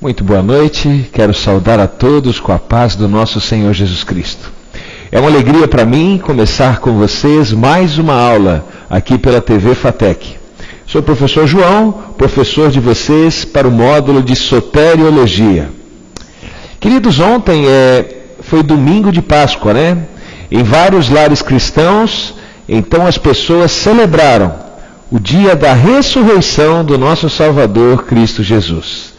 Muito boa noite, quero saudar a todos com a paz do nosso Senhor Jesus Cristo. É uma alegria para mim começar com vocês mais uma aula aqui pela TV FATEC. Sou o professor João, professor de vocês para o módulo de Soteriologia. Queridos, ontem foi domingo de Páscoa, né? Em vários lares cristãos, então as pessoas celebraram o dia da ressurreição do nosso Salvador Cristo Jesus.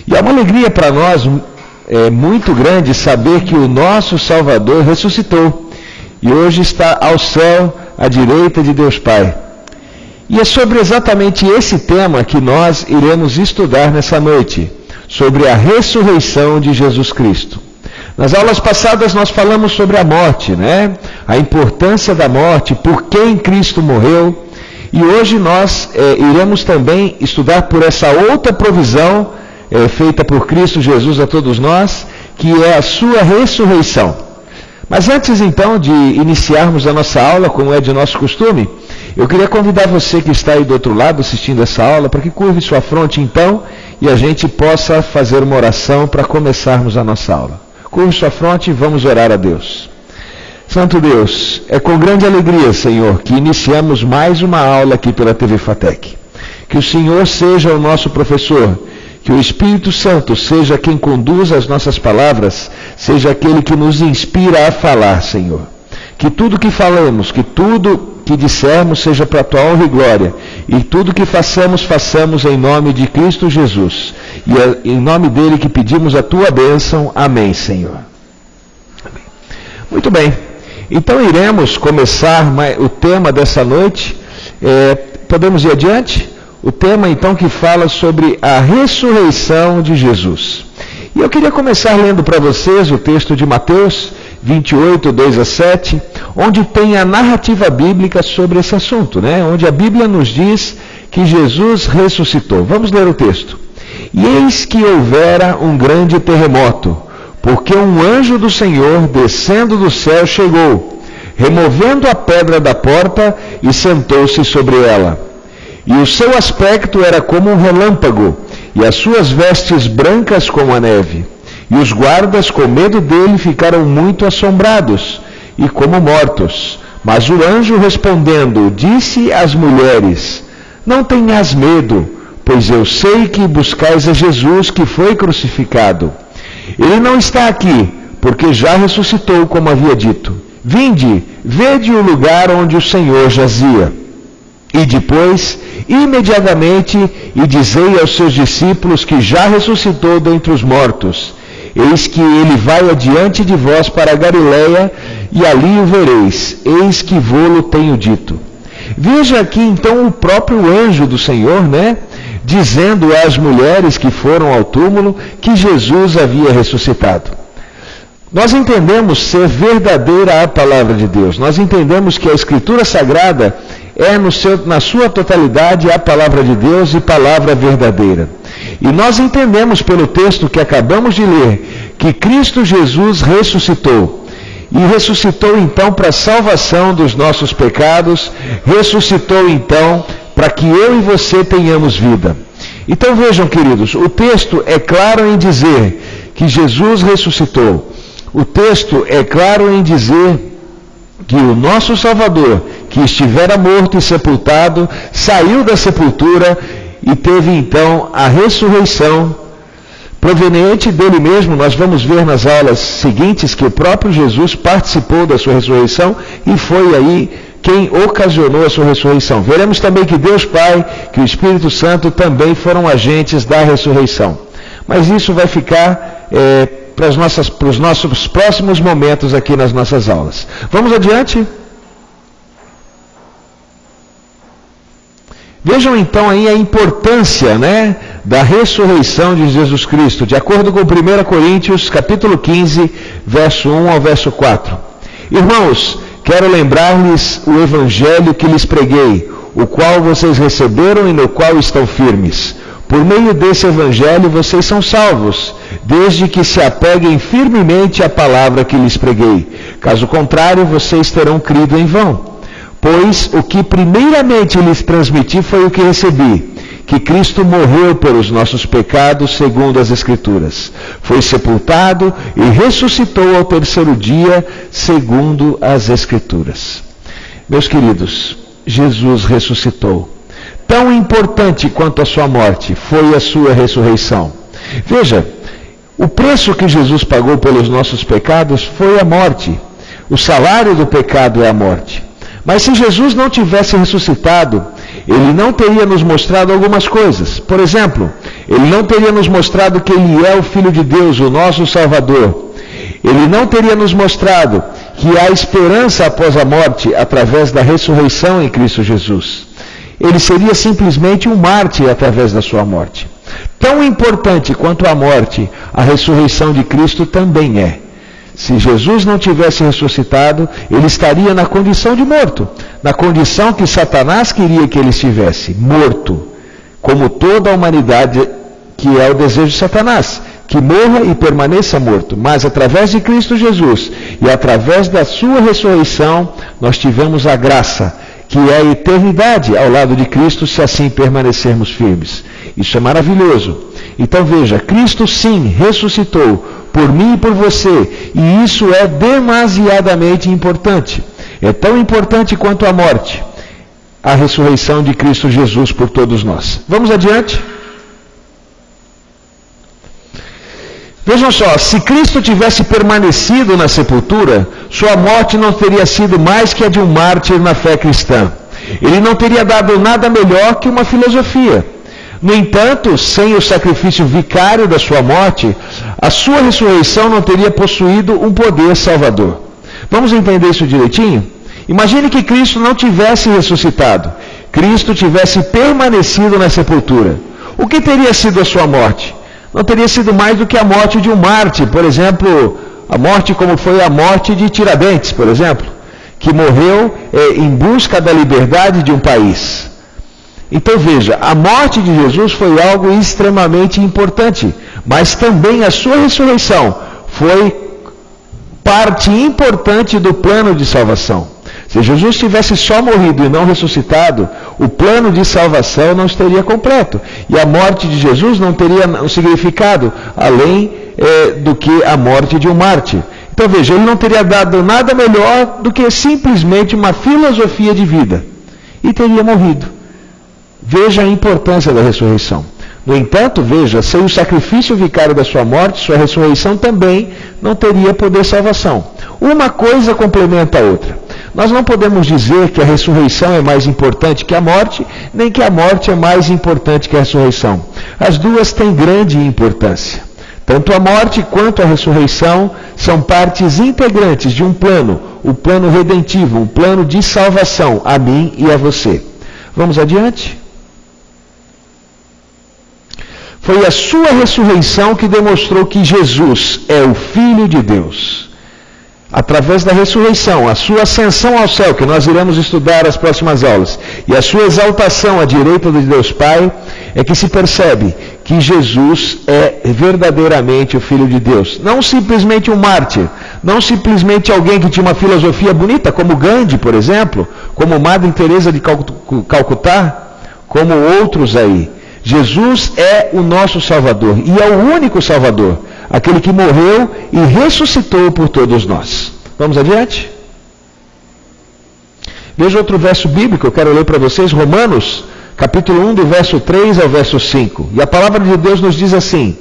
E é uma alegria para nós muito grande saber que o nosso Salvador ressuscitou e hoje está ao céu à direita de Deus Pai. E é sobre exatamente esse tema que nós iremos estudar nessa noite, sobre a ressurreição de Jesus Cristo. Nas aulas passadas nós falamos sobre a morte, né? A importância da morte, por quem Cristo morreu. E hoje nós iremos também estudar por essa outra provisão feita por Cristo Jesus a todos nós, que é a sua ressurreição. Mas antes então de iniciarmos a nossa aula, como é de nosso costume, eu queria convidar você que está aí do outro lado assistindo essa aula, para que curve sua fronte então, e a gente possa fazer uma oração para começarmos a nossa aula. Curve sua fronte e vamos orar a Deus. Santo Deus, é com grande alegria, Senhor, que iniciamos mais uma aula aqui pela TV FATEC. Que o Senhor seja o nosso professor, que o Espírito Santo seja quem conduz as nossas palavras, seja aquele que nos inspira a falar, Senhor. Que tudo que falamos, que tudo que dissermos seja para a tua honra e glória, e tudo que façamos, façamos em nome de Cristo Jesus. E é em nome dele que pedimos a tua bênção. Amém, Senhor. Amém. Muito bem. Então iremos começar o tema dessa noite. Podemos ir adiante? O tema então que fala sobre a ressurreição de Jesus. E eu queria começar lendo para vocês o texto de Mateus 28, 2 a 7, onde tem a narrativa bíblica sobre esse assunto, né? Onde a Bíblia nos diz que Jesus ressuscitou. Vamos ler o texto. E eis que houvera um grande terremoto, porque um anjo do Senhor, descendo do céu, chegou, removendo a pedra da porta e sentou-se sobre ela. E o seu aspecto era como um relâmpago, e as suas vestes brancas como a neve. E os guardas, com medo dele, ficaram muito assombrados, e como mortos. Mas o anjo, respondendo, disse às mulheres: não tenhas medo, pois eu sei que buscais a Jesus que foi crucificado. Ele não está aqui, porque já ressuscitou, como havia dito. Vinde, vede o lugar onde o Senhor jazia. E depois, imediatamente, e dizei aos seus discípulos que já ressuscitou dentre os mortos. Eis que ele vai adiante de vós para a Galileia, e ali o vereis. Eis que vô-lo tenho dito. Veja aqui então o próprio anjo do Senhor, né? Dizendo às mulheres que foram ao túmulo que Jesus havia ressuscitado. Nós entendemos ser verdadeira a palavra de Deus. Nós entendemos que a Escritura Sagrada na sua totalidade a palavra de Deus e palavra verdadeira. E nós entendemos pelo texto que acabamos de ler que Cristo Jesus ressuscitou. E ressuscitou então para a salvação dos nossos pecados, ressuscitou então para que eu e você tenhamos vida. Então vejam, queridos, o texto é claro em dizer que Jesus ressuscitou. O texto é claro em dizer que o nosso Salvador, que estivera morto e sepultado, saiu da sepultura e teve então a ressurreição proveniente dele mesmo. Nós vamos ver nas aulas seguintes que o próprio Jesus participou da sua ressurreição e foi aí quem ocasionou a sua ressurreição. Veremos também que Deus Pai, que o Espírito Santo também foram agentes da ressurreição. Mas isso vai ficar para os nossos próximos momentos aqui nas nossas aulas. Vamos adiante? Vejam então aí a importância, né, da ressurreição de Jesus Cristo, de acordo com 1 Coríntios, capítulo 15, verso 1 ao verso 4. Irmãos, quero lembrar-lhes o evangelho que lhes preguei, o qual vocês receberam e no qual estão firmes. Por meio desse evangelho vocês são salvos, desde que se apeguem firmemente à palavra que lhes preguei. Caso contrário, vocês terão crido em vão. Pois o que primeiramente lhes transmiti foi o que recebi, que Cristo morreu pelos nossos pecados segundo as Escrituras. Foi sepultado e ressuscitou ao terceiro dia segundo as Escrituras. Meus queridos, Jesus ressuscitou. Tão importante quanto a sua morte foi a sua ressurreição. Veja, o preço que Jesus pagou pelos nossos pecados foi a morte. O salário do pecado é a morte. Mas se Jesus não tivesse ressuscitado, Ele não teria nos mostrado algumas coisas. Por exemplo, Ele não teria nos mostrado que Ele é o Filho de Deus, o nosso Salvador. Ele não teria nos mostrado que há esperança após a morte através da ressurreição em Cristo Jesus. Ele seria simplesmente um mártir através da sua morte. Tão importante quanto a morte, a ressurreição de Cristo também é. Se Jesus não tivesse ressuscitado, ele estaria na condição de morto, na condição que Satanás queria que ele estivesse, morto, como toda a humanidade, que é o desejo de Satanás, que morra e permaneça morto. Mas através de Cristo Jesus e através da sua ressurreição, nós tivemos a graça, que é a eternidade ao lado de Cristo, se assim permanecermos firmes. Isso é maravilhoso. Então veja, Cristo sim ressuscitou por mim e por você, e isso é demasiadamente importante. É tão importante quanto a morte, a ressurreição de Cristo Jesus por todos nós. Vamos adiante? Vejam só, se Cristo tivesse permanecido na sepultura, sua morte não teria sido mais que a de um mártir na fé cristã. Ele não teria dado nada melhor que uma filosofia. No entanto, sem o sacrifício vicário da sua morte, a sua ressurreição não teria possuído um poder salvador. Vamos entender isso direitinho? Imagine que Cristo não tivesse ressuscitado. Cristo tivesse permanecido na sepultura. O que teria sido a sua morte? Não teria sido mais do que a morte de um mártir, por exemplo, a morte como foi a morte de Tiradentes, por exemplo, que morreu em busca da liberdade de um país. Então veja, a morte de Jesus foi algo extremamente importante, mas também a sua ressurreição foi parte importante do plano de salvação. Se Jesus tivesse só morrido e não ressuscitado, o plano de salvação não estaria completo. E a morte de Jesus não teria um significado além do que a morte de um mártir. Então veja, ele não teria dado nada melhor do que simplesmente uma filosofia de vida. E teria morrido. Veja a importância da ressurreição. No entanto, veja, sem o sacrifício vicário da sua morte, sua ressurreição também não teria poder de salvação. Uma coisa complementa a outra. Nós não podemos dizer que a ressurreição é mais importante que a morte, nem que a morte é mais importante que a ressurreição. As duas têm grande importância. Tanto a morte quanto a ressurreição são partes integrantes de um plano, o plano redentivo, um plano de salvação a mim e a você. Vamos adiante? Foi a sua ressurreição que demonstrou que Jesus é o Filho de Deus. Através da ressurreição, a sua ascensão ao céu, que nós iremos estudar nas próximas aulas, e a sua exaltação à direita de Deus Pai, é que se percebe que Jesus é verdadeiramente o Filho de Deus. Não simplesmente um mártir, não simplesmente alguém que tinha uma filosofia bonita, como Gandhi, por exemplo, como Madre Teresa de Calcutá, como outros aí. Jesus é o nosso Salvador, e é o único Salvador, aquele que morreu e ressuscitou por todos nós. Vamos adiante? Veja outro verso bíblico, eu quero ler para vocês, Romanos, capítulo 1, do verso 3 ao verso 5. E a palavra de Deus nos diz assim: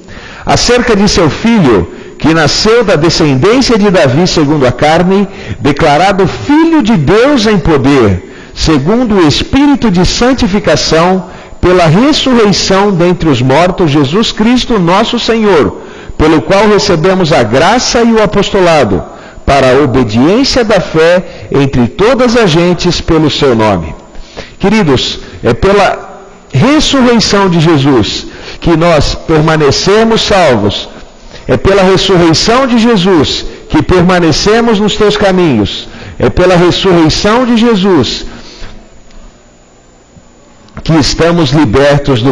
acerca de seu filho, que nasceu da descendência de Davi segundo a carne, declarado Filho de Deus em poder, segundo o Espírito de santificação, pela ressurreição dentre os mortos, Jesus Cristo nosso Senhor, pelo qual recebemos a graça e o apostolado, para a obediência da fé entre todas as gentes pelo seu nome. Queridos, é pela ressurreição de Jesus que nós permanecemos salvos. É pela ressurreição de Jesus que permanecemos nos teus caminhos. É pela ressurreição de Jesus que estamos libertos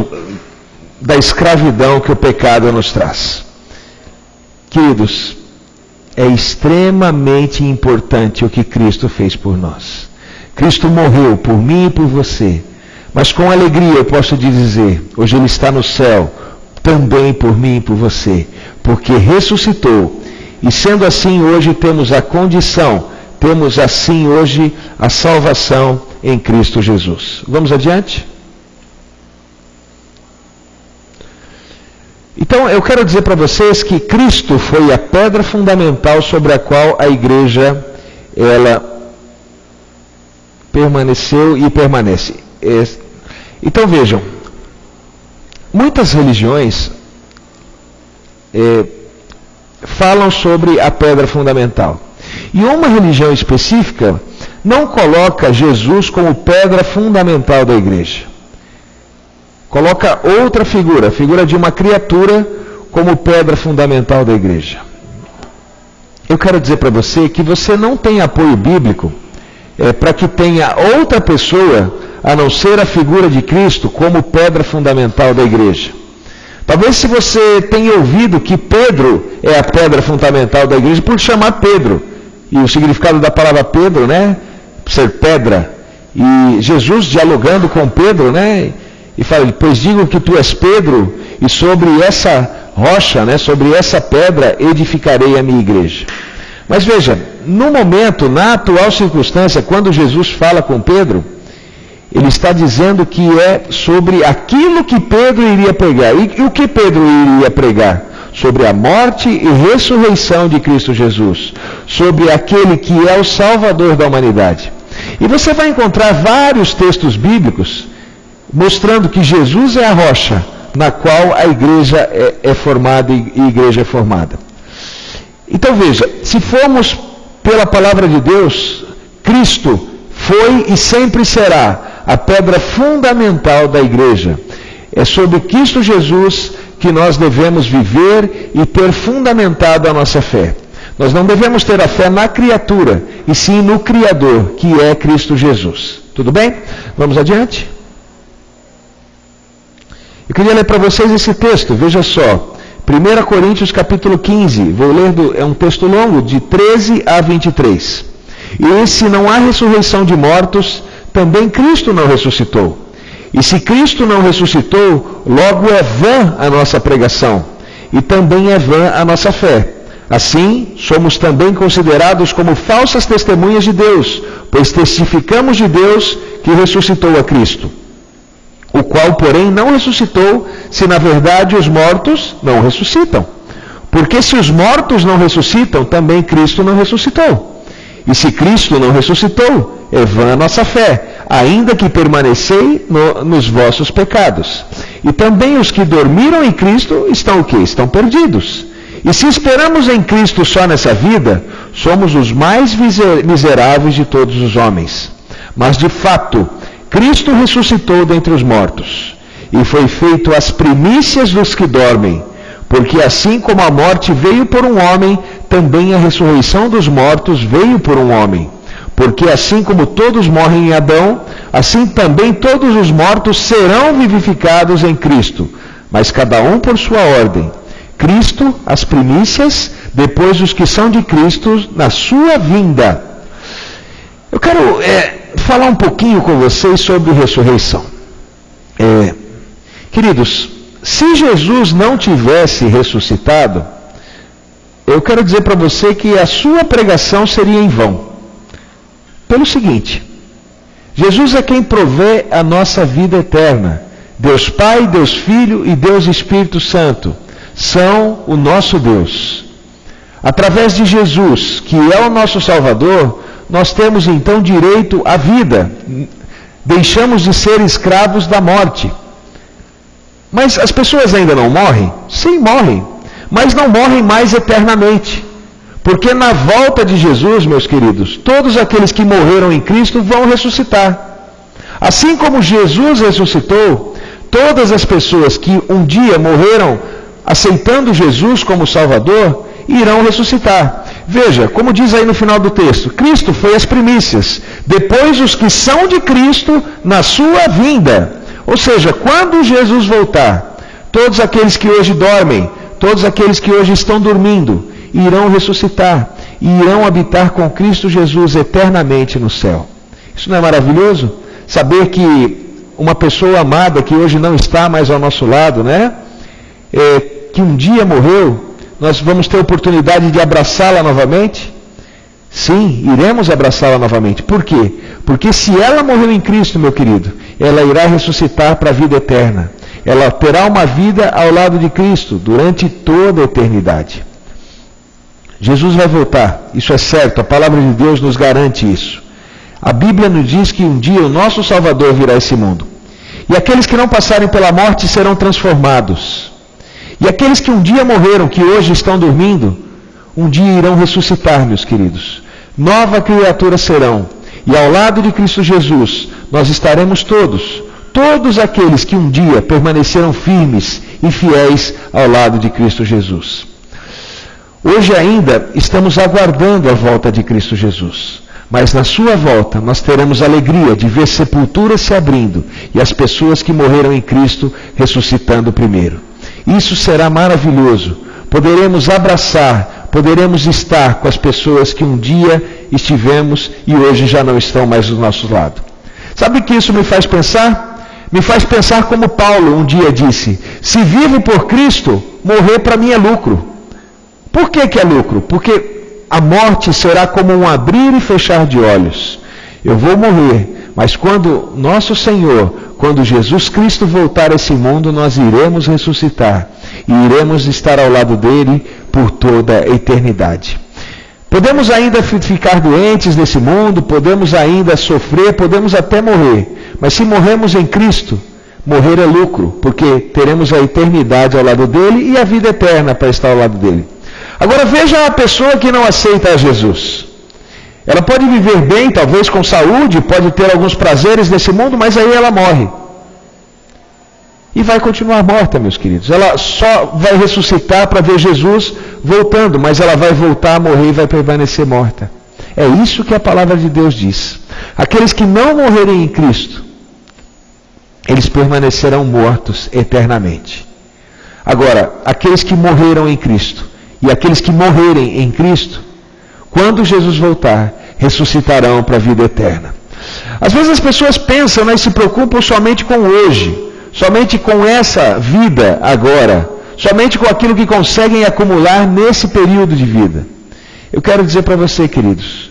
da escravidão que o pecado nos traz. Queridos, é extremamente importante o que Cristo fez por nós. Cristo morreu por mim e por você, Mas com alegria eu posso te dizer, hoje Ele está no céu, também por mim e por você, porque ressuscitou. E sendo assim, hoje temos a condição, temos assim hoje a salvação em Cristo Jesus. Vamos adiante? Então, eu quero dizer para vocês que Cristo foi a pedra fundamental sobre a qual a igreja, ela permaneceu e permanece. Então, vejam, muitas religiões falam sobre a pedra fundamental. E uma religião específica não coloca Jesus como pedra fundamental da igreja. Coloca outra figura, a figura de uma criatura, como pedra fundamental da igreja. Eu quero dizer para você que você não tem apoio bíblico para que tenha outra pessoa, a não ser a figura de Cristo, como pedra fundamental da igreja. Talvez se você tenha ouvido que Pedro é a pedra fundamental da igreja por chamar Pedro. E o significado da palavra Pedro, né? Ser pedra. E Jesus dialogando com Pedro, né? E fala, pois digo que tu és Pedro, e sobre essa rocha, né, sobre essa pedra, edificarei a minha igreja. Mas veja, no momento, na atual circunstância, quando Jesus fala com Pedro, ele está dizendo que é sobre aquilo que Pedro iria pregar. E o que Pedro iria pregar? Sobre a morte e ressurreição de Cristo Jesus. Sobre aquele que é o Salvador da humanidade. E você vai encontrar vários textos bíblicos mostrando que Jesus é a rocha na qual a igreja é formada e a igreja é formada. Então veja, se formos pela palavra de Deus, Cristo foi e sempre será a pedra fundamental da igreja. É sobre Cristo Jesus que nós devemos viver e ter fundamentado a nossa fé. Nós não devemos ter a fé na criatura, e sim no Criador, que é Cristo Jesus. Tudo bem? Vamos adiante? Eu queria ler para vocês esse texto, veja só. 1 Coríntios capítulo 15, vou ler, é um texto longo, de 13 a 23. E se não há ressurreição de mortos, também Cristo não ressuscitou. E se Cristo não ressuscitou, logo é vã a nossa pregação, e também é vã a nossa fé. Assim, somos também considerados como falsas testemunhas de Deus, pois testificamos de Deus que ressuscitou a Cristo, o qual, porém, não ressuscitou, se na verdade os mortos não ressuscitam. Porque se os mortos não ressuscitam, também Cristo não ressuscitou. E se Cristo não ressuscitou, é vã a nossa fé, ainda que permanecei nos vossos pecados. E também os que dormiram em Cristo estão o quê? Estão perdidos. E se esperamos em Cristo só nessa vida, somos os mais miseráveis de todos os homens. Mas de fato, Cristo ressuscitou dentre os mortos, e foi feito as primícias dos que dormem, porque assim como a morte veio por um homem, também a ressurreição dos mortos veio por um homem. Porque assim como todos morrem em Adão, assim também todos os mortos serão vivificados em Cristo, mas cada um por sua ordem. Cristo, as primícias, depois os que são de Cristo na sua vinda. Eu quero falar um pouquinho com vocês sobre ressurreição. Queridos, se Jesus não tivesse ressuscitado, eu quero dizer para você que a sua pregação seria em vão. Pelo seguinte, Jesus é quem provê a nossa vida eterna. Deus Pai, Deus Filho e Deus Espírito Santo são o nosso Deus. Através de Jesus, que é o nosso Salvador, nós temos então direito à vida. Deixamos de ser escravos da morte. Mas as pessoas ainda não morrem? Sim, morrem. Mas não morrem mais eternamente. Porque na volta de Jesus, meus queridos, todos aqueles que morreram em Cristo vão ressuscitar. Assim como Jesus ressuscitou, todas as pessoas que um dia morreram aceitando Jesus como Salvador, irão ressuscitar. Veja, como diz aí no final do texto, Cristo foi as primícias, depois os que são de Cristo na sua vinda. Ou seja, quando Jesus voltar, todos aqueles que hoje dormem, todos aqueles que hoje estão dormindo, irão ressuscitar e irão habitar com Cristo Jesus eternamente no céu. Isso não é maravilhoso? Saber que uma pessoa amada que hoje não está mais ao nosso lado, né? Que um dia morreu, nós vamos ter a oportunidade de abraçá-la novamente? Sim, iremos abraçá-la novamente. Por quê? Porque se ela morreu em Cristo, meu querido, ela irá ressuscitar para a vida eterna. Ela terá uma vida ao lado de Cristo durante toda a eternidade. Jesus vai voltar, isso é certo, a palavra de Deus nos garante isso. A Bíblia nos diz que um dia o nosso Salvador virá a esse mundo. E aqueles que não passarem pela morte serão transformados. E aqueles que um dia morreram, que hoje estão dormindo, um dia irão ressuscitar, meus queridos. Nova criatura serão. E ao lado de Cristo Jesus, nós estaremos todos aqueles que um dia permaneceram firmes e fiéis ao lado de Cristo Jesus. Hoje ainda estamos aguardando a volta de Cristo Jesus. Mas na sua volta nós teremos a alegria de ver sepulturas se abrindo e as pessoas que morreram em Cristo ressuscitando primeiro. Isso será maravilhoso. Poderemos abraçar, poderemos estar com as pessoas que um dia estivemos e hoje já não estão mais do nosso lado. Sabe o que isso me faz pensar? Me faz pensar como Paulo um dia disse: se vivo por Cristo, morrer para mim é lucro. Por que é lucro? Porque a morte será como um abrir e fechar de olhos. Eu vou morrer, mas quando nosso Senhor, quando Jesus Cristo voltar a esse mundo, nós iremos ressuscitar e iremos estar ao lado dele por toda a eternidade. Podemos ainda ficar doentes nesse mundo, podemos ainda sofrer, podemos até morrer, mas se morremos em Cristo, morrer é lucro, porque teremos a eternidade ao lado dele e a vida eterna para estar ao lado dele. Agora veja a pessoa que não aceita a Jesus. Ela pode viver bem, talvez com saúde, pode ter alguns prazeres nesse mundo, mas aí ela morre. E vai continuar morta, meus queridos. Ela só vai ressuscitar para ver Jesus voltando, mas ela vai voltar a morrer e vai permanecer morta. É isso que a palavra de Deus diz. Aqueles que não morrerem em Cristo, eles permanecerão mortos eternamente. Agora, aqueles que morreram em Cristo, e aqueles que morrerem em Cristo, quando Jesus voltar, ressuscitarão para a vida eterna. Às vezes as pessoas pensam, e se preocupam somente com hoje, somente com essa vida agora, somente com aquilo que conseguem acumular nesse período de vida. Eu quero dizer para você, queridos,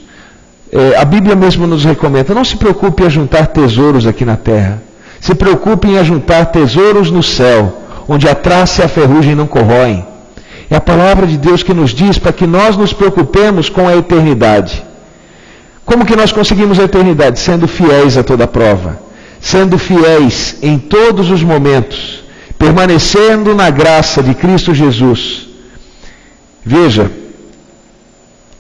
a Bíblia mesmo nos recomenda, não se preocupe em ajuntar tesouros aqui na terra, se preocupe em ajuntar tesouros no céu, onde a traça e a ferrugem não corroem. É a palavra de Deus que nos diz para que nós nos preocupemos com a eternidade. Como que nós conseguimos a eternidade? Sendo fiéis a toda prova. Sendo fiéis em todos os momentos. Permanecendo na graça de Cristo Jesus. Veja,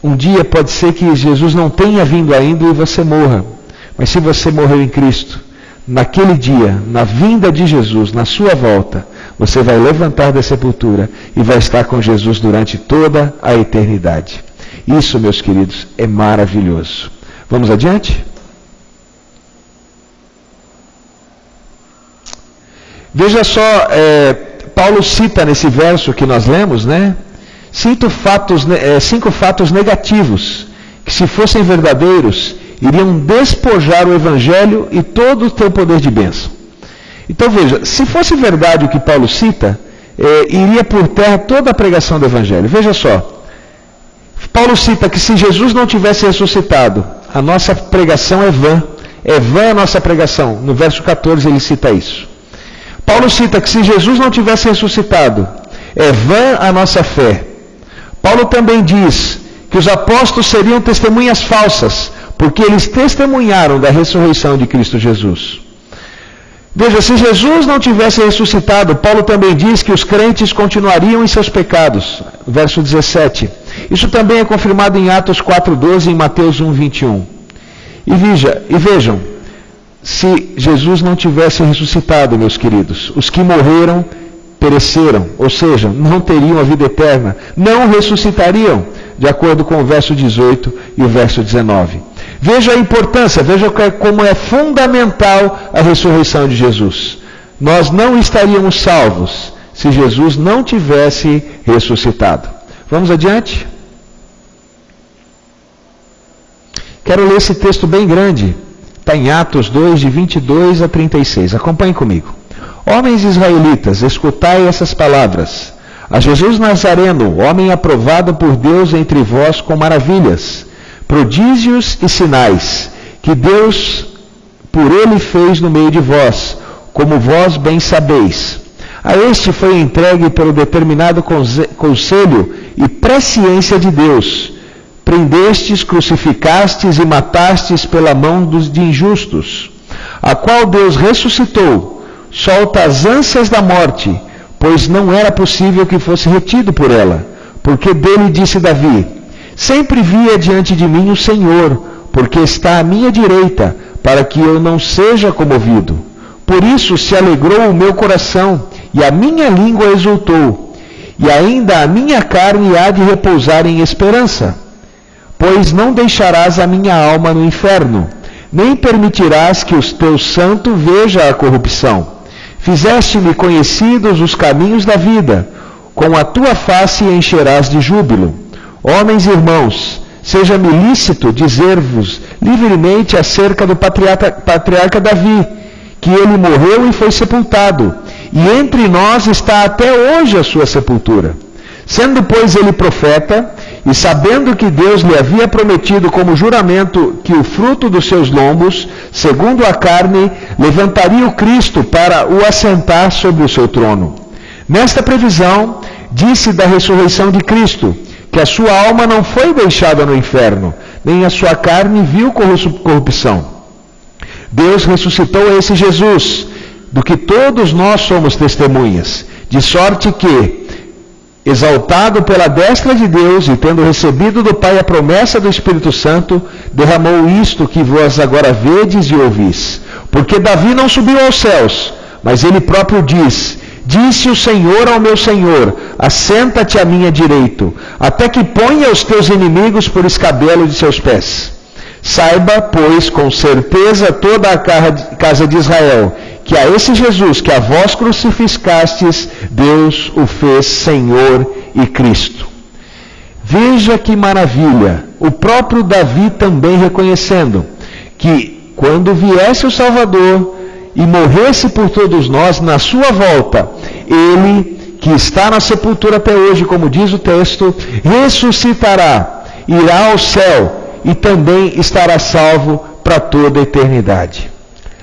um dia pode ser que Jesus não tenha vindo ainda e você morra. Mas se você morreu em Cristo, naquele dia, na vinda de Jesus, na sua volta, você vai levantar da sepultura e vai estar com Jesus durante toda a eternidade. Isso, meus queridos, é maravilhoso. Vamos adiante? Veja só, Paulo cita nesse verso que nós lemos, né? 5 fatos negativos, que se fossem verdadeiros, iriam despojar o Evangelho e todo o teu poder de bênção. Então veja, se fosse verdade o que Paulo cita, iria por terra toda a pregação do Evangelho. Veja só, Paulo cita que se Jesus não tivesse ressuscitado, a nossa pregação é vã a nossa pregação. No verso 14 ele cita isso. Paulo cita que se Jesus não tivesse ressuscitado, é vã a nossa fé. Paulo também diz que os apóstolos seriam testemunhas falsas, porque eles testemunharam da ressurreição de Cristo Jesus. Veja, se Jesus não tivesse ressuscitado, Paulo também diz que os crentes continuariam em seus pecados. Verso 17. Isso também é confirmado em Atos 4:12 e em Mateus 1:21. E vejam, se Jesus não tivesse ressuscitado, meus queridos, os que morreram pereceram, ou seja, não teriam a vida eterna, não ressuscitariam, de acordo com o verso 18 e o verso 19. Veja a importância, veja como é fundamental a ressurreição de Jesus. Nós não estaríamos salvos se Jesus não tivesse ressuscitado. Vamos adiante? Quero ler esse texto bem grande, Está em Atos 2, de 22 a 36. Acompanhe comigo. Homens israelitas, escutai essas palavras. A Jesus Nazareno, homem aprovado por Deus entre vós com maravilhas, prodígios e sinais, que Deus por ele fez no meio de vós, como vós bem sabeis. A este foi entregue pelo determinado conselho e presciência de Deus. Prendestes, crucificastes e matastes pela mão de injustos, a qual Deus ressuscitou, solta as ânsias da morte, pois não era possível que fosse retido por ela. Porque dele disse Davi: sempre via diante de mim o Senhor, porque está à minha direita, para que eu não seja comovido. Por isso se alegrou o meu coração, e a minha língua exultou, e ainda a minha carne há de repousar em esperança. Pois não deixarás a minha alma no inferno, nem permitirás que o teu santo veja a corrupção. Fizeste-me conhecidos os caminhos da vida, com a tua face encherás de júbilo. Homens e irmãos, seja-me lícito dizer-vos livremente acerca do patriarca Davi, que ele morreu e foi sepultado, e entre nós está até hoje a sua sepultura. Sendo, pois, ele profeta, e sabendo que Deus lhe havia prometido como juramento que o fruto dos seus lombos, segundo a carne, levantaria o Cristo para o assentar sobre o seu trono. Nesta previsão, disse da ressurreição de Cristo, que a sua alma não foi deixada no inferno, nem a sua carne viu corrupção. Deus ressuscitou a esse Jesus, do que todos nós somos testemunhas, de sorte que, exaltado pela destra de Deus e tendo recebido do Pai a promessa do Espírito Santo, derramou isto que vós agora vedes e ouvis. Porque Davi não subiu aos céus, mas ele próprio diz: disse o Senhor ao meu Senhor, assenta-te à minha direita, até que ponha os teus inimigos por escabelo de seus pés. Saiba, pois, com certeza toda a casa de Israel, que a esse Jesus que a vós crucificastes, Deus o fez Senhor e Cristo. Veja que maravilha, o próprio Davi também reconhecendo que quando viesse o Salvador e morresse por todos nós, na sua volta, ele, que está na sepultura até hoje, como diz o texto, ressuscitará, irá ao céu e também estará salvo para toda a eternidade.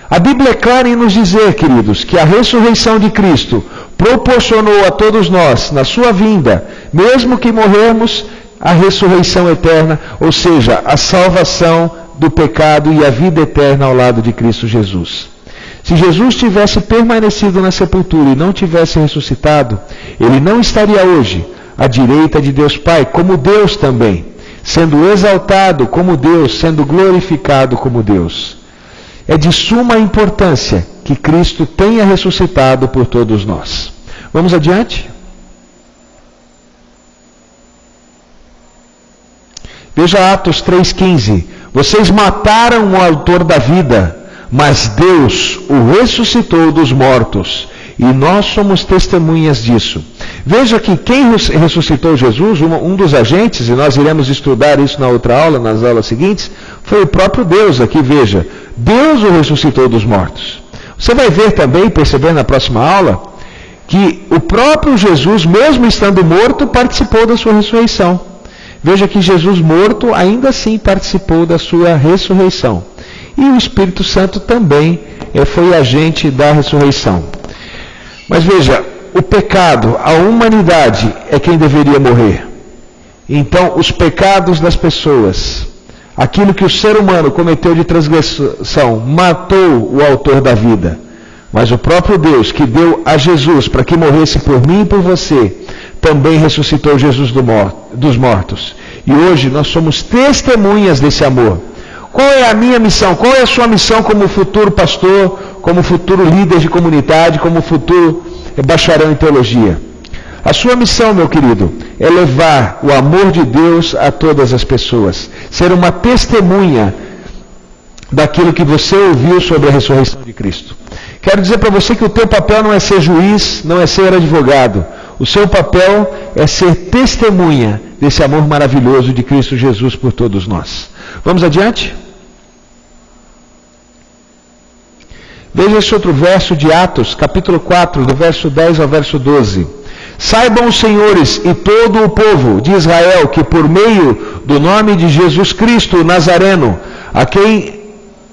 A Bíblia é clara em nos dizer, queridos, que a ressurreição de Cristo proporcionou a todos nós, na sua vinda, mesmo que morrermos, a ressurreição eterna, ou seja, a salvação do pecado e a vida eterna ao lado de Cristo Jesus. Se Jesus tivesse permanecido na sepultura e não tivesse ressuscitado, ele não estaria hoje à direita de Deus Pai, como Deus também, sendo exaltado como Deus, sendo glorificado como Deus. É de suma importância que Cristo tenha ressuscitado por todos nós. Vamos adiante? Veja Atos 3,15. Vocês mataram o autor da vida, mas Deus o ressuscitou dos mortos, e nós somos testemunhas disso. Veja que quem ressuscitou Jesus, um dos agentes, e nós iremos estudar isso na outra aula, nas aulas seguintes, foi o próprio Deus. Aqui veja, Deus o ressuscitou dos mortos. Você vai ver também, perceber na próxima aula, que o próprio Jesus, mesmo estando morto, participou da sua ressurreição. Veja que Jesus morto ainda assim participou da sua ressurreição. E o Espírito Santo também foi agente da ressurreição. Mas veja, o pecado, a humanidade é quem deveria morrer. Então, os pecados das pessoas, aquilo que o ser humano cometeu de transgressão, matou o autor da vida. Mas o próprio Deus, que deu a Jesus para que morresse por mim e por você, também ressuscitou Jesus dos mortos. E hoje nós somos testemunhas desse amor. Qual é a minha missão? Qual é a sua missão como futuro pastor, como futuro líder de comunidade, como futuro bacharel em teologia? A sua missão, meu querido, é levar o amor de Deus a todas as pessoas. Ser uma testemunha daquilo que você ouviu sobre a ressurreição de Cristo. Quero dizer para você que o teu papel não é ser juiz, não é ser advogado. O seu papel é ser testemunha desse amor maravilhoso de Cristo Jesus por todos nós. Vamos adiante? Veja esse outro verso de Atos, capítulo 4, do verso 10 ao verso 12. Saibam os senhores e todo o povo de Israel que por meio do nome de Jesus Cristo, o Nazareno, a quem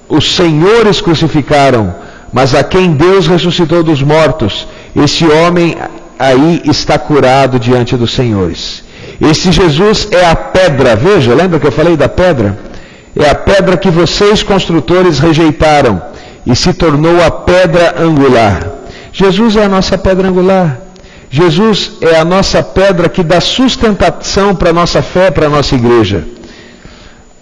os senhores crucificaram, mas a quem Deus ressuscitou dos mortos, esse homem aí está curado diante dos senhores. Esse Jesus é a pedra, veja, lembra que eu falei da pedra? É a pedra que vocês construtores rejeitaram e se tornou a pedra angular. Jesus é a nossa pedra angular. Jesus é a nossa pedra que dá sustentação para a nossa fé, para a nossa igreja.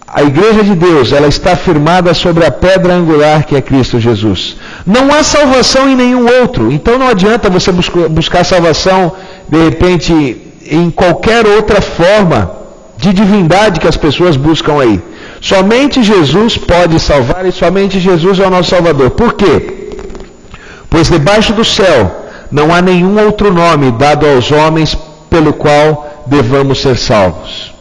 A igreja de Deus, ela está firmada sobre a pedra angular que é Cristo Jesus. Não há salvação em nenhum outro. Então não adianta você buscar salvação, de repente, em qualquer outra forma de divindade que as pessoas buscam aí. Somente Jesus pode salvar e somente Jesus é o nosso Salvador. Por quê? Pois debaixo do céu não há nenhum outro nome dado aos homens pelo qual devamos ser salvos.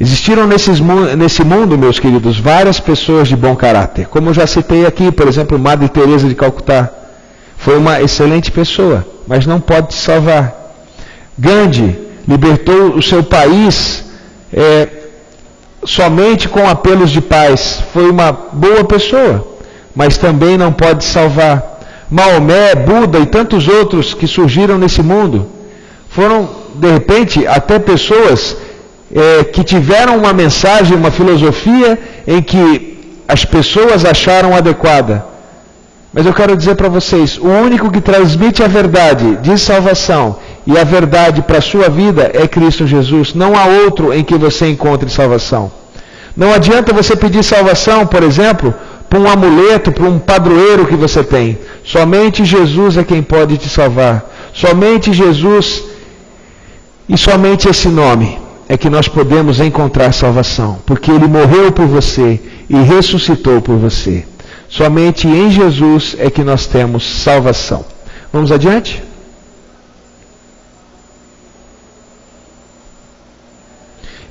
Existiram nesse mundo, meus queridos, várias pessoas de bom caráter. Como eu já citei aqui, por exemplo, Madre Teresa de Calcutá. Foi uma excelente pessoa, mas não pode te salvar. Gandhi libertou o seu país somente com apelos de paz. Foi uma boa pessoa, mas também não pode salvar. Maomé, Buda e tantos outros que surgiram nesse mundo foram, de repente, até pessoas que tiveram uma mensagem, uma filosofia em que as pessoas acharam adequada. Mas eu quero dizer para vocês, o único que transmite a verdade de salvação e a verdade para a sua vida é Cristo Jesus. Não há outro em que você encontre salvação. Não adianta você pedir salvação, por exemplo, para um amuleto, para um padroeiro que você tem. Somente Jesus é quem pode te salvar. Somente Jesus e somente esse nome é que nós podemos encontrar salvação, porque Ele morreu por você e ressuscitou por você. Somente em Jesus é que nós temos salvação. Vamos adiante?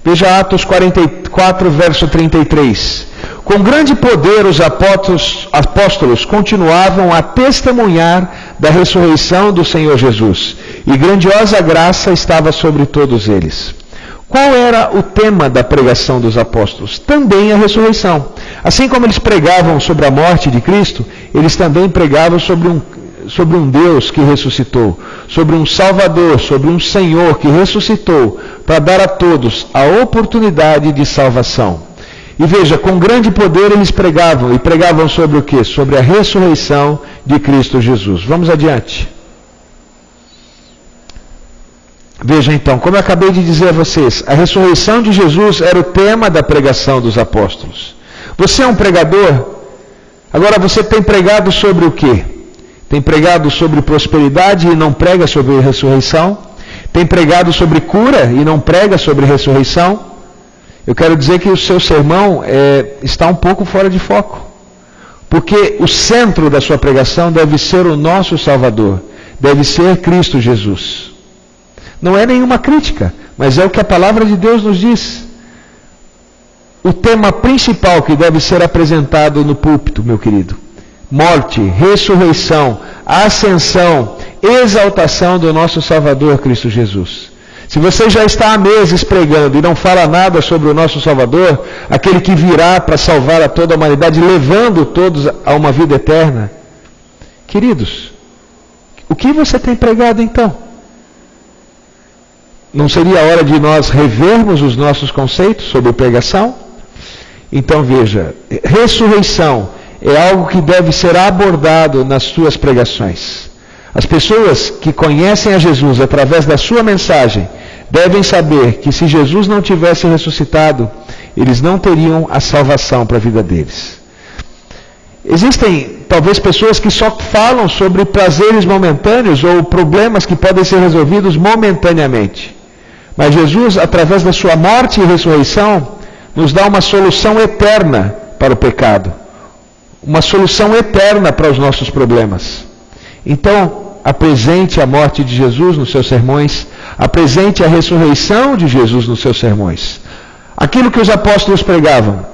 Veja Atos 44, verso 33. Com grande poder os apóstolos continuavam a testemunhar da ressurreição do Senhor Jesus, e grandiosa graça estava sobre todos eles. Qual era o tema da pregação dos apóstolos? Também a ressurreição. Assim como eles pregavam sobre a morte de Cristo, eles também pregavam sobre um Deus que ressuscitou, sobre um Salvador, sobre um Senhor que ressuscitou, para dar a todos a oportunidade de salvação. E veja, com grande poder eles pregavam, e pregavam sobre o quê? Sobre a ressurreição de Cristo Jesus. Vamos adiante. Veja então, como eu acabei de dizer a vocês, a ressurreição de Jesus era o tema da pregação dos apóstolos. Você é um pregador? Agora você tem pregado sobre o quê? Tem pregado sobre prosperidade e não prega sobre ressurreição? Tem pregado sobre cura e não prega sobre ressurreição? Eu quero dizer que o seu sermão está um pouco fora de foco. Porque o centro da sua pregação deve ser o nosso Salvador. Deve ser Cristo Jesus. Não é nenhuma crítica, mas é o que a palavra de Deus nos diz. O tema principal que deve ser apresentado no púlpito, meu querido. Morte, ressurreição, ascensão, exaltação do nosso Salvador Cristo Jesus. Se você já está há meses pregando e não fala nada sobre o nosso Salvador, aquele que virá para salvar a toda a humanidade, levando todos a uma vida eterna, queridos, o que você tem pregado então? Não seria a hora de nós revermos os nossos conceitos sobre pregação? Então veja, ressurreição é algo que deve ser abordado nas suas pregações. As pessoas que conhecem a Jesus através da sua mensagem devem saber que se Jesus não tivesse ressuscitado, eles não teriam a salvação para a vida deles. Existem talvez pessoas que só falam sobre prazeres momentâneos ou problemas que podem ser resolvidos momentaneamente. Mas Jesus, através da sua morte e ressurreição, nos dá uma solução eterna para o pecado. Uma solução eterna para os nossos problemas. Então, apresente a morte de Jesus nos seus sermões, apresente a ressurreição de Jesus nos seus sermões. Aquilo que os apóstolos pregavam,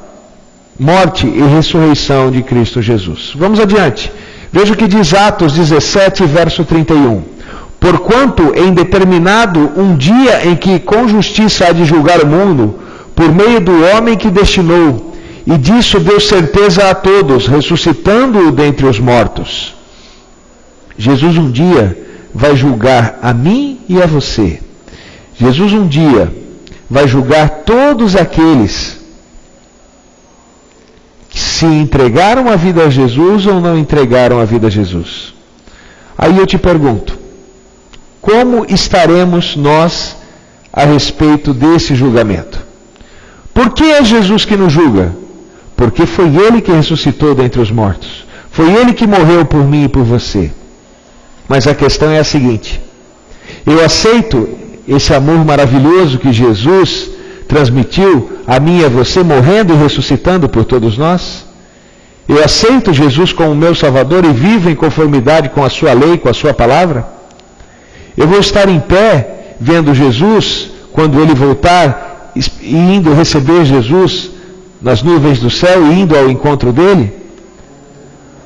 morte e ressurreição de Cristo Jesus. Vamos adiante. Veja o que diz Atos 17, verso 31. Porquanto em determinado um dia em que com justiça há de julgar o mundo, por meio do homem que destinou, e disso deu certeza a todos, ressuscitando-o dentre os mortos. Jesus um dia vai julgar a mim e a você. Jesus um dia vai julgar todos aqueles que se entregaram a vida a Jesus ou não entregaram a vida a Jesus. Aí eu te pergunto, como estaremos nós a respeito desse julgamento? Por que é Jesus que nos julga? Porque foi Ele que ressuscitou dentre os mortos. Foi Ele que morreu por mim e por você. Mas a questão é a seguinte: eu aceito esse amor maravilhoso que Jesus transmitiu a mim e a você, morrendo e ressuscitando por todos nós? Eu aceito Jesus como meu Salvador e vivo em conformidade com a sua lei, com a sua palavra? Eu vou estar em pé vendo Jesus quando Ele voltar e indo receber Jesus nas nuvens do céu e indo ao encontro dEle?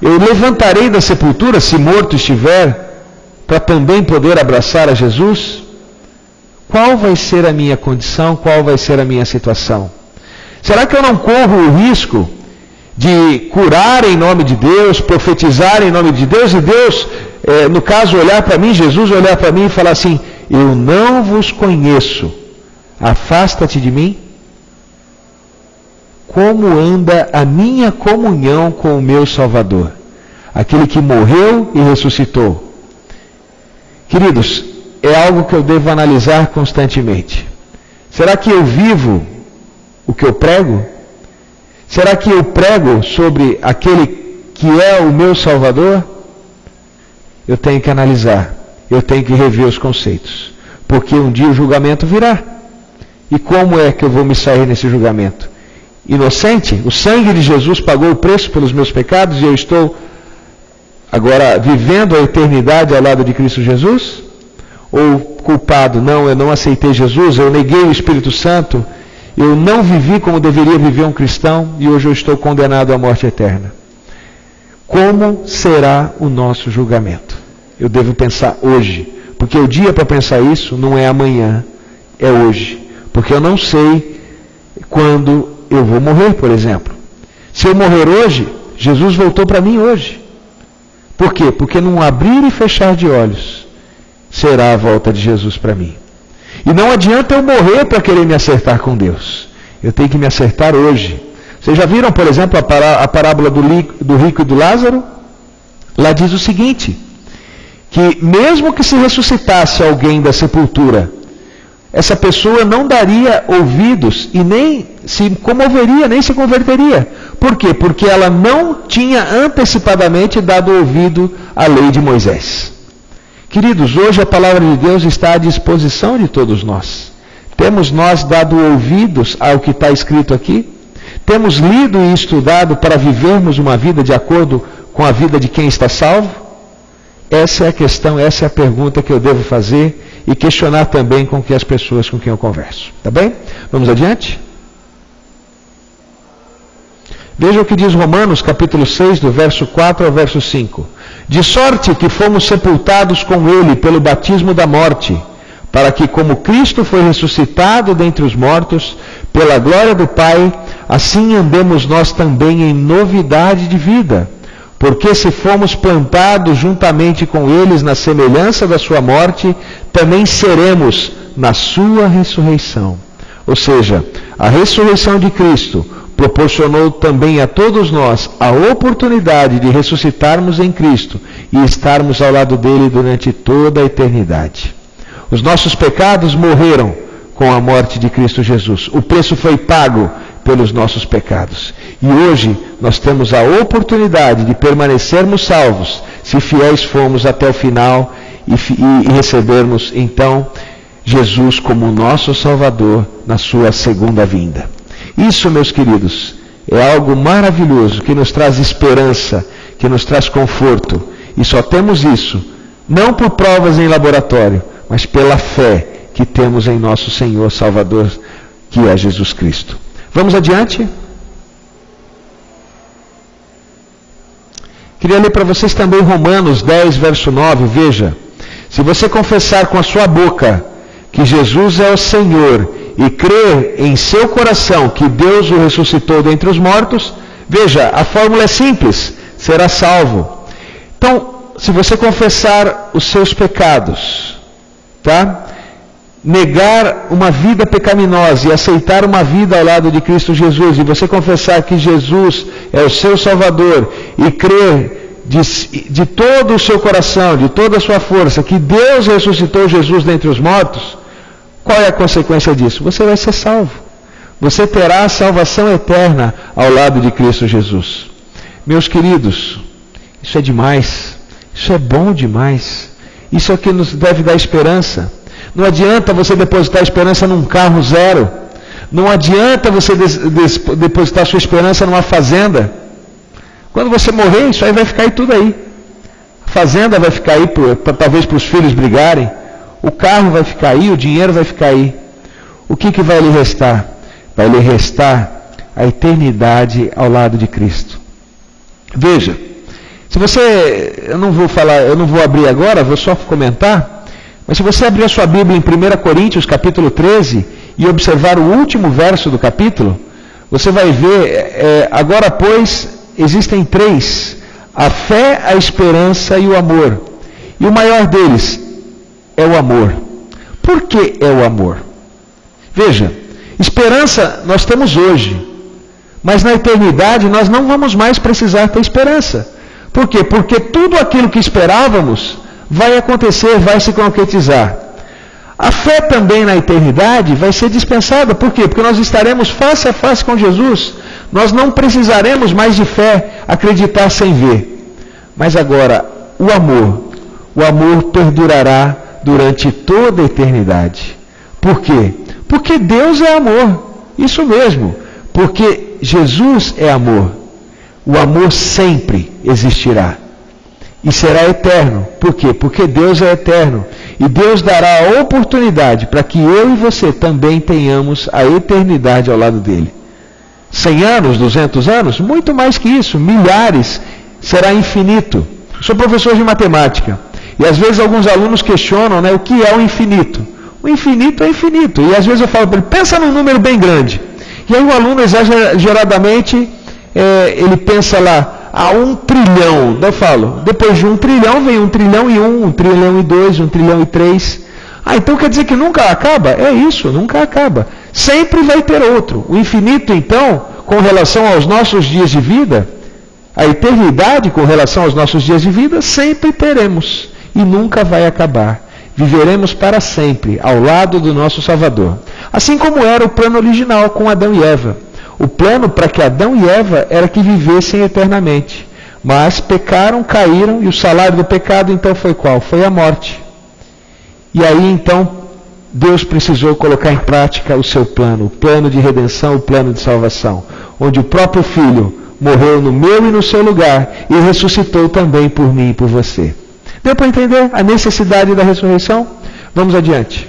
Eu levantarei da sepultura, se morto estiver, para também poder abraçar a Jesus? Qual vai ser a minha condição? Qual vai ser a minha situação? Será que eu não corro o risco de curar em nome de Deus, profetizar em nome de Deus, e Deus, no caso, olhar para mim, Jesus olhar para mim e falar assim: eu não vos conheço, afasta-te de mim? Como anda a minha comunhão com o meu Salvador, aquele que morreu e ressuscitou? Queridos, é algo que eu devo analisar constantemente. Será que eu vivo o que eu prego? Será que eu prego sobre aquele que é o meu Salvador? Eu tenho que analisar, eu tenho que rever os conceitos, porque um dia o julgamento virá. E como é que eu vou me sair nesse julgamento? Inocente? O sangue de Jesus pagou o preço pelos meus pecados e eu estou agora vivendo a eternidade ao lado de Cristo Jesus? Ou culpado? Não, eu não aceitei Jesus, eu neguei o Espírito Santo, eu não vivi como deveria viver um cristão e hoje eu estou condenado à morte eterna. Como será o nosso julgamento? Eu devo pensar hoje, porque o dia para pensar isso não é amanhã, é hoje. Porque eu não sei quando eu vou morrer, por exemplo. Se eu morrer hoje, Jesus voltou para mim hoje. Por quê? Porque num abrir e fechar de olhos será a volta de Jesus para mim. E não adianta eu morrer para querer me acertar com Deus. Eu tenho que me acertar hoje. Vocês já viram, por exemplo, a parábola do rico e do Lázaro? Lá diz o seguinte, que mesmo que se ressuscitasse alguém da sepultura, essa pessoa não daria ouvidos e nem se comoveria, nem se converteria. Por quê? Porque ela não tinha antecipadamente dado ouvido à lei de Moisés. Queridos, hoje a palavra de Deus está à disposição de todos nós. Temos nós dado ouvidos ao que está escrito aqui? Temos lido e estudado para vivermos uma vida de acordo com a vida de quem está salvo? Essa é a questão, essa é a pergunta que eu devo fazer e questionar também com que as pessoas com quem eu converso. Tá bem? Vamos adiante? Veja o que diz Romanos, capítulo 6, do verso 4 ao verso 5. De sorte que fomos sepultados com ele pelo batismo da morte, para que, como Cristo foi ressuscitado dentre os mortos, pela glória do Pai, assim andemos nós também em novidade de vida. Porque se fomos plantados juntamente com eles na semelhança da sua morte, também seremos na sua ressurreição. Ou seja, a ressurreição de Cristo proporcionou também a todos nós a oportunidade de ressuscitarmos em Cristo e estarmos ao lado dele durante toda a eternidade. Os nossos pecados morreram com a morte de Cristo Jesus. O preço foi pago pelos nossos pecados. E hoje nós temos a oportunidade de permanecermos salvos, se fiéis formos até o final e recebermos então Jesus como nosso Salvador na sua segunda vinda. Isso, meus queridos, é algo maravilhoso que nos traz esperança, que nos traz conforto. E só temos isso, não por provas em laboratório, mas pela fé que temos em nosso Senhor Salvador, que é Jesus Cristo. Vamos adiante? Queria ler para vocês também Romanos 10, verso 9, veja. Se você confessar com a sua boca que Jesus é o Senhor e crer em seu coração que Deus o ressuscitou dentre os mortos, veja, a fórmula é simples, será salvo. Então, se você confessar os seus pecados, tá? Negar uma vida pecaminosa e aceitar uma vida ao lado de Cristo Jesus, e você confessar que Jesus é o seu Salvador e crer de todo o seu coração, de toda a sua força, que Deus ressuscitou Jesus dentre os mortos, qual é a consequência disso? Você vai ser salvo. Você terá a salvação eterna ao lado de Cristo Jesus. Meus queridos, isso é demais. Isso é bom demais. Isso é o que nos deve dar esperança. Não adianta você depositar esperança num carro zero. Não adianta você depositar sua esperança numa fazenda. Quando você morrer, isso aí vai ficar aí tudo aí. A fazenda vai ficar aí, talvez para os filhos brigarem. O carro vai ficar aí, o dinheiro vai ficar aí. O que vai lhe restar? Vai lhe restar a eternidade ao lado de Cristo. Veja, se você, eu não vou abrir agora, vou só comentar. Mas se você abrir a sua Bíblia em 1 Coríntios, capítulo 13, e observar o último verso do capítulo, você vai ver, agora pois, existem três: a fé, a esperança e o amor. E o maior deles é o amor. Por que é o amor? Veja, esperança nós temos hoje, mas na eternidade nós não vamos mais precisar ter esperança. Por quê? Porque tudo aquilo que esperávamos vai acontecer, vai se concretizar. A fé também na eternidade vai ser dispensada. Por quê? Porque nós estaremos face a face com Jesus. Nós não precisaremos mais de fé, acreditar sem ver. Mas agora, o amor perdurará durante toda a eternidade. Por quê? Porque Deus é amor. Isso mesmo. Porque Jesus é amor. O amor sempre existirá. E será eterno. Por quê? Porque Deus é eterno. E Deus dará a oportunidade para que eu e você também tenhamos a eternidade ao lado dele. 100 anos, 200 anos? Muito mais que isso. Milhares. Será infinito. Eu sou professor de matemática. E às vezes alguns alunos questionam, o que é o infinito. O infinito é infinito. E às vezes eu falo para ele, pensa num número bem grande. E aí o aluno exageradamente, ele pensa lá, 1 trilhão. Eu falo, depois de 1 trilhão vem 1 trilhão e 1, 1 trilhão e 2, 1 trilhão e 3. Então quer dizer que nunca acaba? É isso, nunca acaba. Sempre vai ter outro. O infinito, então, com relação aos nossos dias de vida, a eternidade com relação aos nossos dias de vida, sempre teremos. E nunca vai acabar. Viveremos para sempre ao lado do nosso Salvador. Assim como era o plano original com Adão e Eva. O plano para que Adão e Eva era que vivessem eternamente. Mas pecaram, caíram, e o salário do pecado então foi qual? Foi a morte. E aí então Deus precisou colocar em prática o seu plano, o plano de redenção, o plano de salvação, onde o próprio Filho morreu no meu e no seu lugar e ressuscitou também por mim e por você. Deu para entender a necessidade da ressurreição? Vamos adiante.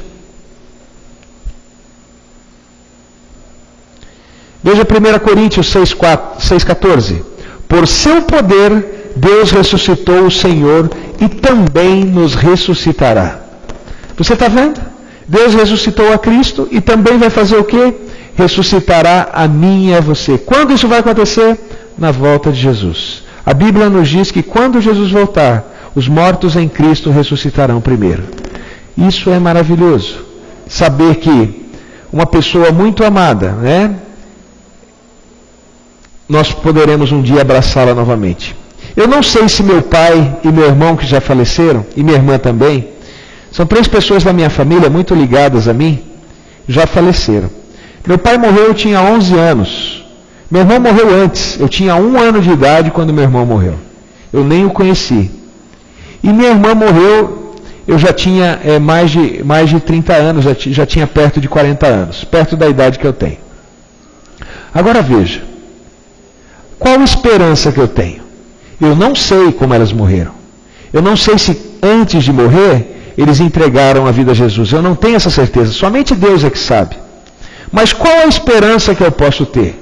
Veja 1 Coríntios 6,14. Por seu poder, Deus ressuscitou o Senhor e também nos ressuscitará. Você está vendo? Deus ressuscitou a Cristo e também vai fazer o quê? Ressuscitará a mim e a você. Quando isso vai acontecer? Na volta de Jesus. A Bíblia nos diz que quando Jesus voltar, os mortos em Cristo ressuscitarão primeiro. Isso é maravilhoso. Saber que uma pessoa muito amada, nós poderemos um dia abraçá-la novamente. Eu não sei se meu pai e meu irmão que já faleceram, e minha irmã também, são 3 pessoas da minha família muito ligadas a mim, já faleceram. Meu pai morreu, eu tinha 11 anos. Meu irmão morreu antes, eu tinha 1 ano de idade quando meu irmão morreu. Eu nem o conheci. E minha irmã morreu, eu já tinha mais de 30 anos, já tinha perto de 40 anos, perto da idade que eu tenho. Agora veja, qual a esperança que eu tenho? Eu não sei como elas morreram. Eu não sei se antes de morrer, eles entregaram a vida a Jesus. Eu não tenho essa certeza, somente Deus é que sabe. Mas qual a esperança que eu posso ter?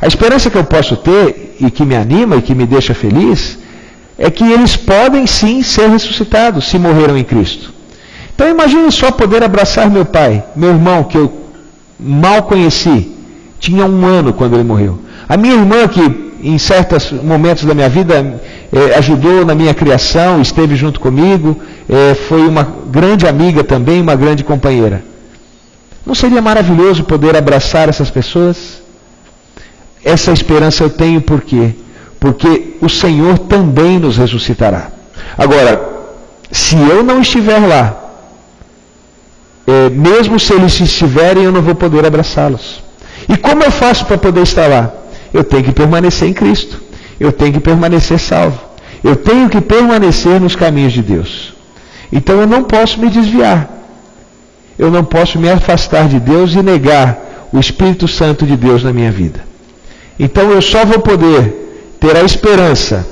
A esperança que eu posso ter, e que me anima e que me deixa feliz, é que eles podem sim ser ressuscitados se morreram em Cristo. Então imagine só poder abraçar meu pai, meu irmão que eu mal conheci, tinha 1 ano quando ele morreu. A minha irmã que em certos momentos da minha vida ajudou na minha criação, esteve junto comigo, foi uma grande amiga também, uma grande companheira. Não seria maravilhoso poder abraçar essas pessoas? Essa esperança eu tenho por quê? Porque o Senhor também nos ressuscitará. Agora, se eu não estiver lá, mesmo se eles estiverem, eu não vou poder abraçá-los. E como eu faço para poder estar lá? Eu tenho que permanecer em Cristo. Eu tenho que permanecer salvo. Eu tenho que permanecer nos caminhos de Deus. Então eu não posso me desviar. Eu não posso me afastar de Deus e negar o Espírito Santo de Deus na minha vida. Então eu só vou poder ter a esperança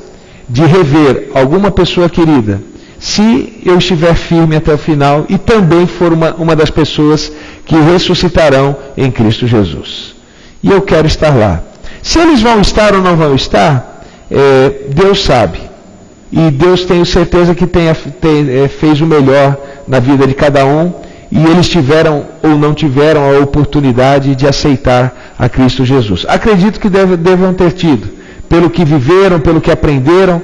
de rever alguma pessoa querida se eu estiver firme até o final e também for uma das pessoas que ressuscitarão em Cristo Jesus. E eu quero estar lá. Se eles vão estar ou não vão estar, Deus sabe. E Deus tenho certeza que fez o melhor na vida de cada um, e eles tiveram ou não tiveram a oportunidade de aceitar a Cristo Jesus. Acredito que devam ter tido, pelo que viveram, pelo que aprenderam,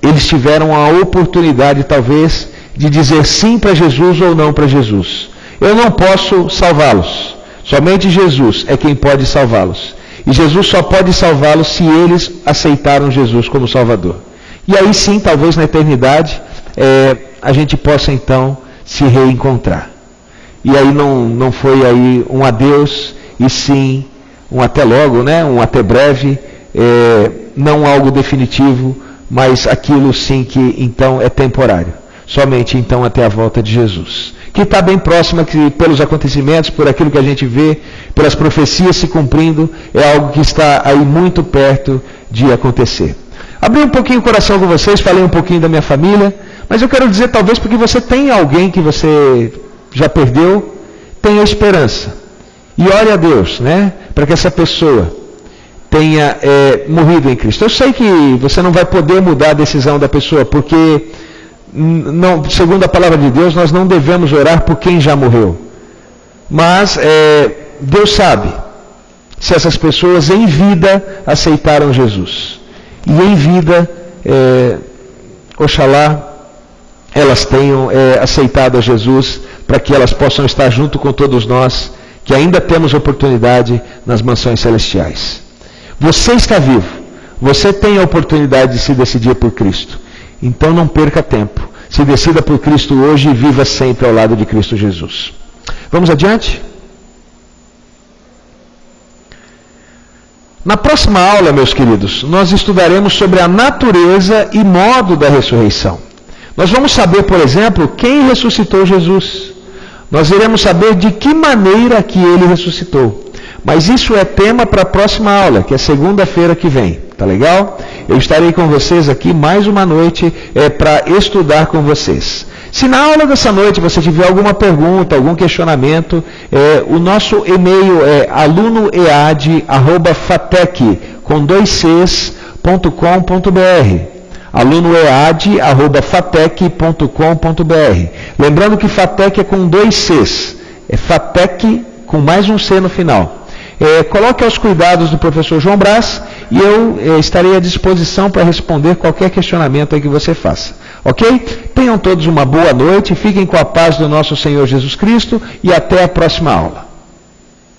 eles tiveram a oportunidade talvez de dizer sim para Jesus ou não para Jesus. Eu não posso salvá-los, somente Jesus é quem pode salvá-los. E Jesus só pode salvá-los se eles aceitaram Jesus como Salvador. E aí sim, talvez na eternidade, a gente possa então se reencontrar. E aí não foi aí um adeus, e sim um até logo, né? Um até breve, não algo definitivo, mas aquilo sim que então é temporário. Somente então até a volta de Jesus. Que está bem próxima, que pelos acontecimentos, por aquilo que a gente vê, pelas profecias se cumprindo, é algo que está aí muito perto de acontecer. Abri um pouquinho o coração com vocês, falei um pouquinho da minha família, mas eu quero dizer, talvez porque você tem alguém que você já perdeu, tenha esperança. E ore a Deus, né, para que essa pessoa tenha morrido em Cristo. Eu sei que você não vai poder mudar a decisão da pessoa, porque não, segundo a palavra de Deus, nós não devemos orar por quem já morreu. Mas Deus sabe se essas pessoas em vida aceitaram Jesus. E em vida, oxalá elas tenham aceitado a Jesus, para que elas possam estar junto com todos nós, que ainda temos oportunidade nas mansões celestiais. Você está vivo, você tem a oportunidade de se decidir por Cristo. Então não perca tempo. Se decida por Cristo hoje e viva sempre ao lado de Cristo Jesus. Vamos adiante? Na próxima aula, meus queridos, nós estudaremos sobre a natureza e modo da ressurreição. Nós vamos saber, por exemplo, quem ressuscitou Jesus. Nós iremos saber de que maneira que ele ressuscitou. Mas isso é tema para a próxima aula, que é segunda-feira que vem. Tá legal? Eu estarei com vocês aqui mais uma noite para estudar com vocês. Se na aula dessa noite você tiver alguma pergunta, algum questionamento, o nosso e-mail é alunoead@fatec.com.br. alunoead@fatec.com.br. Lembrando que Fatec é com 2 Cs. É Fatec com mais um C no final. Coloque aos cuidados do professor João Brás e eu estarei à disposição para responder qualquer questionamento aí que você faça. Ok? Tenham todos uma boa noite, fiquem com a paz do nosso Senhor Jesus Cristo e até a próxima aula.